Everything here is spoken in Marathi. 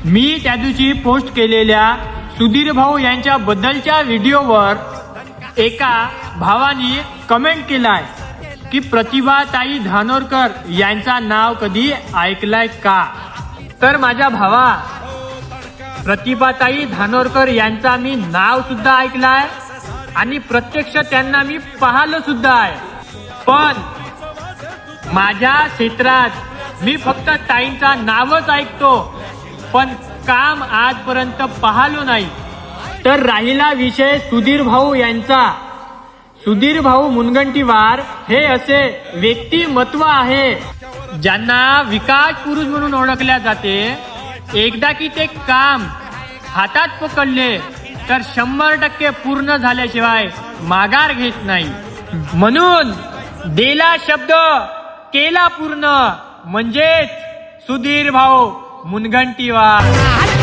मी त्या दिवशी पोस्ट केलेल्या सुधीर भाऊ यांच्या बद्दलच्या व्हिडिओवर एका भावानी कमेंट केलाय की प्रतिभाताई धानोरकर यांचा नाव कधी ऐकलाय का? तर माझ्या भावा, प्रतिभाताई धानोरकर यांचा मी नाव सुद्धा ऐकलाय आणि प्रत्यक्ष त्यांना मी पाहिलं सुद्धा आहे. पण माझ्या क्षेत्रात मी फक्त ताईंचा नावच ऐकतो, पण काम आजपर्यंत पाहिलो नाही. तर राहिला विषय सुधीर भाऊ यांचा. सुधीर भाऊ मुनगंटीवार हे असे व्यक्तिमत्व आहे ज्यांना विकास पुरुष म्हणून ओळखल्या जाते. एकदा की ते काम हातात पकडले तर 100% पूर्ण झाल्याशिवाय माघार घेत नाही. म्हणून दिला शब्द केला पूर्ण, म्हणजेच सुधीर भाऊ मुनगंटीवार.